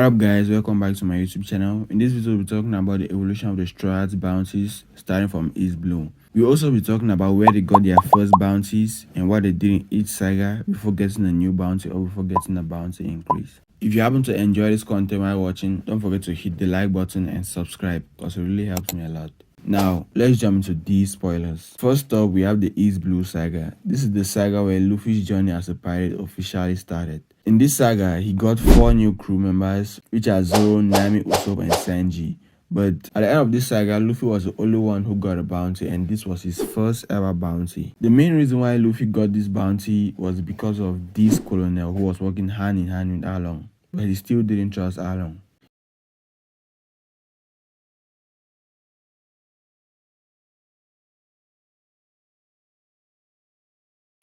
up guys, welcome back to my YouTube channel. In this video we'll be talking about the evolution of the strawhats bounties starting from East Blue. We'll also be talking about where they got their first bounties and what they did in each saga before getting a new bounty or before getting a bounty increase. If you happen to enjoy this content while watching, don't forget to hit the like button and subscribe because it really helps me a lot. Now, let's jump into these spoilers. First up, we have the East Blue saga. This is the saga where Luffy's journey as a pirate officially started. In this saga, he got 4 new crew members, which are Zoro, Nami, Usopp, and Sanji. But at the end of this saga, Luffy was the only one who got a bounty, and this was his first ever bounty. The main reason why Luffy got this bounty was because of this colonel who was working hand in hand with Arlong, but he still didn't trust Arlong.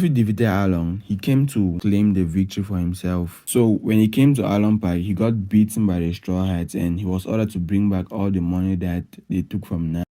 Luffy defeated Arlong, he came to claim the victory for himself. So when he came to Arlong Park, he got beaten by the Straw Hats and he was ordered to bring back all the money that they took from Nami.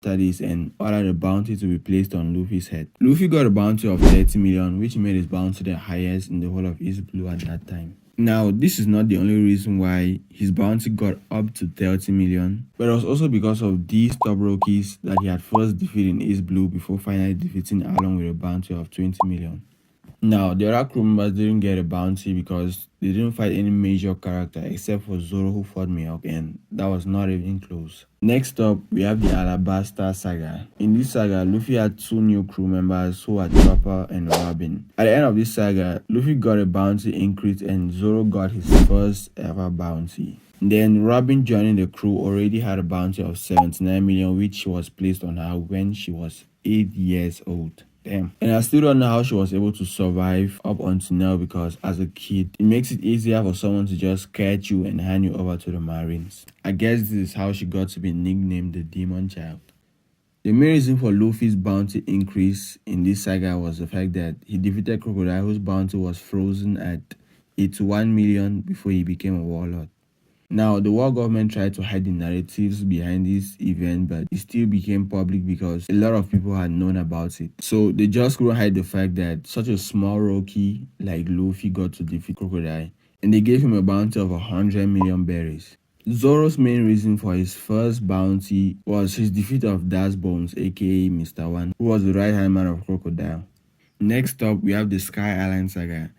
And ordered the bounty to be placed on Luffy's head. Luffy got a bounty of 30 million, which made his bounty the highest in the whole of East Blue at that time. Now, this is not the only reason why his bounty got up to 30 million, but it was also because of these top rookies that he had first defeated in East Blue before finally defeating Arlong with a bounty of 20 million. Now, the other crew members didn't get a bounty because they didn't fight any major character except for Zoro, who fought Mihawk, and that was not even close. Next up, we have the Alabasta saga. In this saga, Luffy had 2 new crew members who are Chopper and Robin. At the end of this saga, Luffy got a bounty increase and Zoro got his first ever bounty. Then Robin joining the crew already had a bounty of 79 million, which was placed on her when she was 8 years old. Damn. And I still don't know how she was able to survive up until now, because as a kid, it makes it easier for someone to just catch you and hand you over to the Marines. I guess this is how she got to be nicknamed the Demon Child. The main reason for Luffy's bounty increase in this saga was the fact that he defeated Crocodile, whose bounty was frozen at 81 million before he became a warlord. Now, the war government tried to hide the narratives behind this event, but it still became public because a lot of people had known about it. So they just couldn't hide the fact that such a small rookie like Luffy got to defeat Crocodile, and they gave him a bounty of 100 million berries. Zoro's main reason for his first bounty was his defeat of Das Bones, aka Mr. One, who was the right-hand man of Crocodile. Next up, we have the Sky Island saga.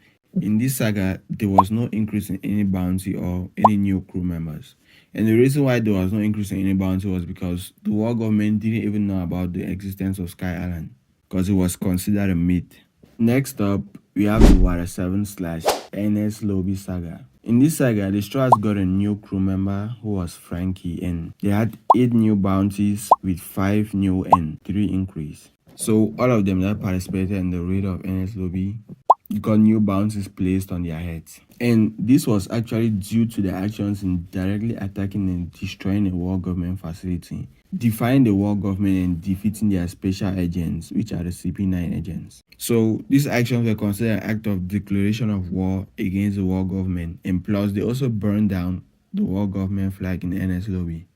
In this saga, there was no increase in any bounty or any new crew members. And the reason why there was no increase in any bounty was because the war government didn't even know about the existence of Sky Island, because it was considered a myth. Next up, we have the Water 7/NS Lobby saga. In this saga, the Straws got a new crew member who was Frankie, and they had 8 new bounties with 5 new and 3 increase. So all of them that participated in the raid of NS Lobby got new bounties placed on their heads. And this was actually due to their actions in directly attacking and destroying a war government facility, defying the war government and defeating their special agents, which are the CP9 agents. So these actions were considered an act of declaration of war against the war government, and plus they also burned down the war government flag in NS Lobby,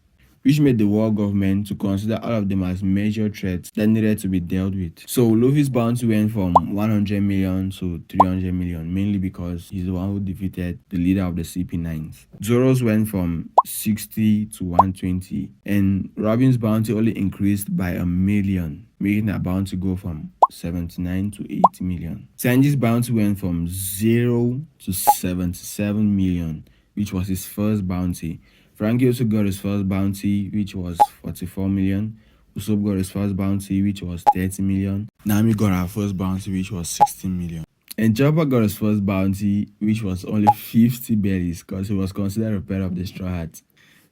which made the war government to consider all of them as major threats that needed to be dealt with. So Luffy's bounty went from 100 million to 300 million, mainly because he's the one who defeated the leader of the CP9s. Zoro's went from 60 to 120, and Robin's bounty only increased by 1 million, making her bounty go from 79 to 80 million. Sanji's bounty went from 0 to 77 million, which was his first bounty. Frankie also got his first bounty, which was 44 million. Usopp got his first bounty, which was 30 million. Nami got her first bounty, which was 16 million. And Chopper got his first bounty, which was only 50 berries, because he was considered a pet of the Straw Hats.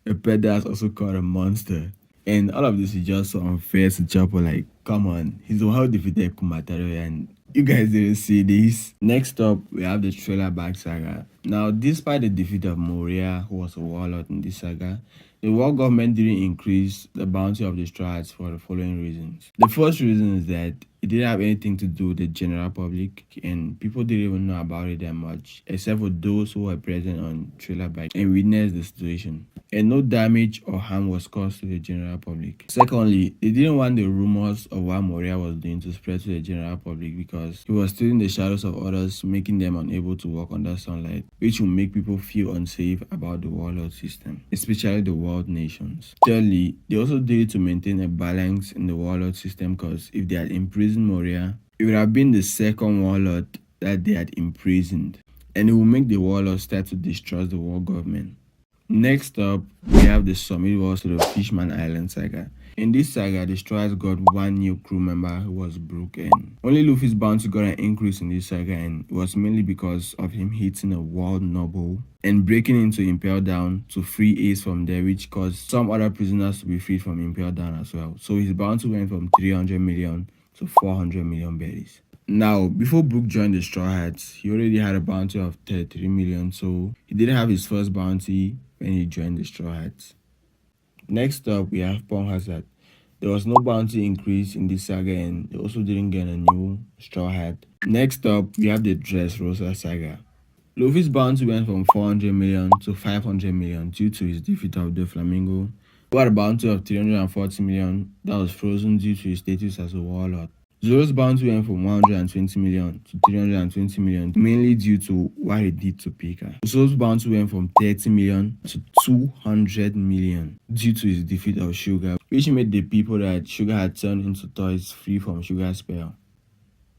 A pet that's also called a monster. And all of this is just so unfair to Chopper. Like, come on, he's the one who defeated Kumataro, and you guys didn't see this. Next up, we have the Trailer Bag saga. Now, despite the defeat of Moria, who was a warlord in this saga, the war government didn't increase the bounty of the Straw Hats for the following reasons. The first reason is that it didn't have anything to do with the general public, and people didn't even know about it that much, except for those who were present on trailer bike and witnessed the situation. And no damage or harm was caused to the general public. Secondly, they didn't want the rumors of what Moria was doing to spread to the general public because he was still in the shadows of others, making them unable to walk under sunlight, which will make people feel unsafe about the warlord system, especially the world nations. Thirdly, they also did it to maintain a balance in the warlord system because if they had imprisoned Moria, it would have been the second warlord that they had imprisoned, and it will make the warlords start to distrust the world government. Next up, we have the Summit Wars to the Fishman Island saga. In this saga, the Strawhats got one new crew member who was broken. Only Luffy's bounty got an increase in this saga, and it was mainly because of him hitting a world noble and breaking into Impel Down to free Ace from there, which caused some other prisoners to be freed from Impel Down as well. So his bounty went from 300 million to 400 million berries. Now, before Brook joined the Straw Hats, he already had a bounty of 33 million, so he didn't have his first bounty when he joined the Straw Hats. Next up, we have Pong Hazard. There was no bounty increase in this saga, and they also didn't get a new Straw Hat. Next up, we have the Dressrosa saga. Luffy's bounty went from 400 million to 500 million due to his defeat of the Flamingo, who had a bounty of 340 million that was frozen due to his status as a warlord. Zoro's bounty went from 120 million to 320 million, mainly due to what he did to Pika. Usopp's bounty went from 30 million to 200 million due to his defeat of Sugar, which made the people that Sugar had turned into toys free from Sugar's spell.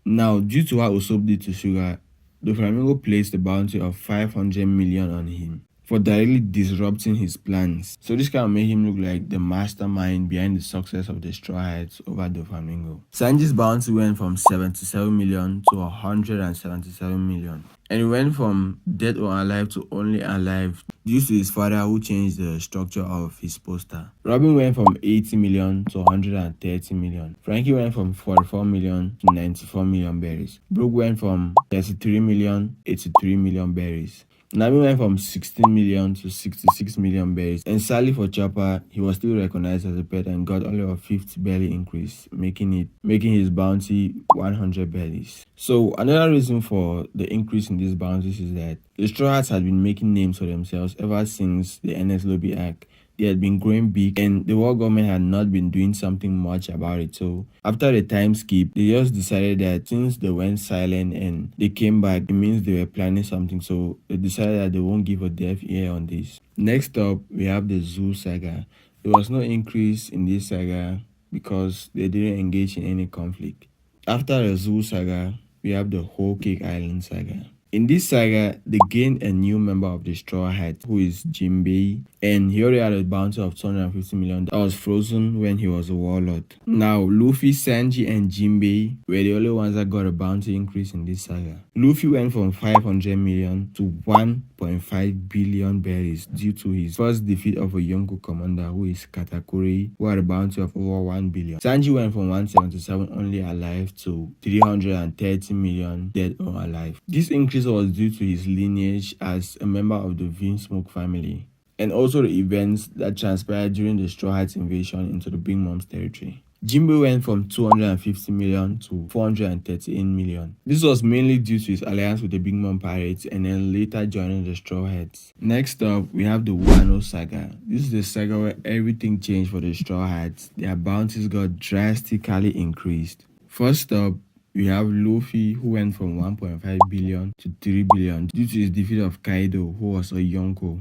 Now, due to what Usopp did to Sugar, the Flamingo placed a bounty of 500 million on him for directly disrupting his plans. So this kind of made him look like the mastermind behind the success of the Straw Hats over the Flamingo. Sanji's bounty went from 77 million to 177 million. And it went from dead or alive to only alive due to his father, who changed the structure of his poster. Robin went from 80 million to 130 million. Frankie went from 44 million to 94 million berries. Brook went from 33 million to 83 million berries. Nami went from 16 million to 66 million berries, and sadly for Chopper, he was still recognized as a pet and got only a 50 berry increase, making his bounty 100 berries. So another reason for the increase in these bounties is that the Straw Hats had been making names for themselves ever since the NS Lobby arc. They had been growing big, and the world government had not been doing something much about it. So after the time skip, they just decided that since they went silent and they came back, it means they were planning something. So they decided that they won't give a deaf ear on this. Next up, we have the Zoo saga. There was no increase in this saga because they didn't engage in any conflict. After the Zoo saga, we have the Whole Cake Island saga. In this saga, they gained a new member of the Straw Hat, who is Jinbei, and he already had a bounty of 250 million that was frozen when he was a warlord. Now, Luffy, Sanji, and Jinbei were the only ones that got a bounty increase in this saga. Luffy went from 500 million to 1.5 billion berries due to his first defeat of a Yonko commander, who is Katakuri, who had a bounty of over 1 billion. Sanji went from 177 only alive to 330 million dead or alive. This increase was due to his lineage as a member of the Vinsmoke family, and also the events that transpired during the Straw Hats invasion into the Big Mom's territory. Jinbei went from 250 million to 438 million. This was mainly due to his alliance with the Big Mom Pirates and then later joining the Straw Hats. Next up, we have the Wano saga. This is the saga where everything changed for the Straw Hats. Their bounties got drastically increased. First up, we have Luffy, who went from 1.5 billion to 3 billion due to his defeat of Kaido, who was a Yonko.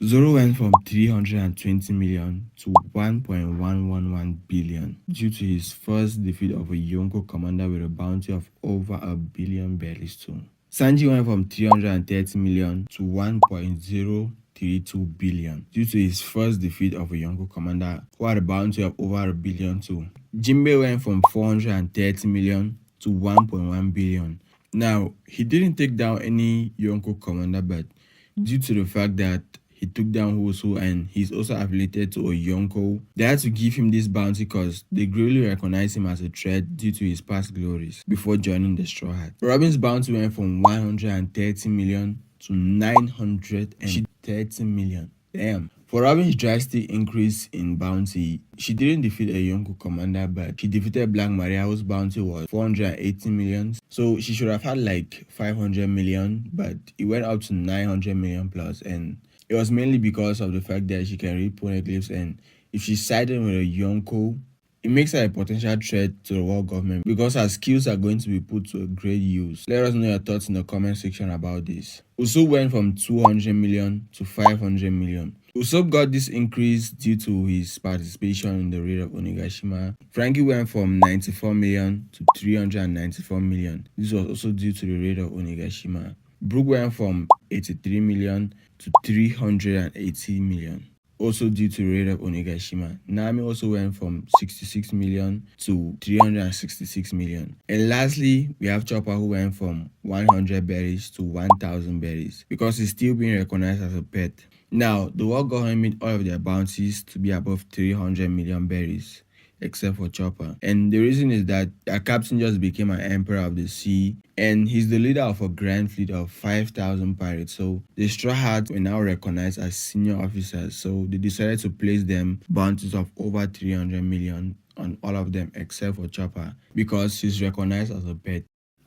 Zoro went from 320 million to 1.111 billion due to his first defeat of a Yonko commander with a bounty of over a billion berries too. Sanji went from 330 million to 1.032 billion due to his first defeat of a Yonko commander who had a bounty of over a billion too. Jinbei went from 430 million to 1.1 billion. Now, he didn't take down any Yonko commander, but due to the fact that he took down Hoso and he's also affiliated to a Yonko, they had to give him this bounty because they greatly recognize him as a threat due to his past glories before joining the Straw Hat. Robin's bounty went from 130 million to 930 million. Damn. For Robin's drastic increase in bounty, she didn't defeat a Yonko commander, but she defeated Black Maria, whose bounty was 480 million. So she should have had like 500 million, but it went up to 900 million plus. And it was mainly because of the fact that she can read poneglyphs, and if she's siding with a Yonko, it makes her a potential threat to the world government because her skills are going to be put to a great use. Let us know your thoughts in the comment section about this. Usopp went from 200 million to 500 million. Usopp got this increase due to his participation in the raid of Onigashima. Frankie went from 94 million to 394 million. This was also due to the raid of Onigashima. Brook went from 83 million to 380 million, also due to raid of Onigashima. Nami also went from 66 million to 366 million. And lastly, we have Chopper, who went from 100 berries to 1000 berries because he's still being recognized as a pet. Now, the world government made all of their bounties to be above 300 million berries, except for Chopper. And the reason is that our captain just became an emperor of the sea, and he's the leader of a grand fleet of 5,000 pirates. So the straw hats were now recognized as senior officers, so they decided to place them bounties of over 300 million on all of them except for Chopper because he's recognized as a pet.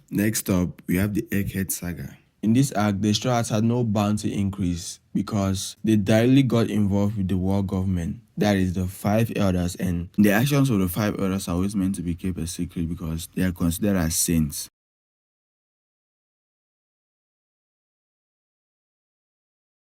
Next up, we have the Egghead saga. In this arc, the Straw Hats had no bounty increase because they directly got involved with the world government, that is the 5 elders, and the actions of the 5 elders are always meant to be kept a secret because they are considered as saints.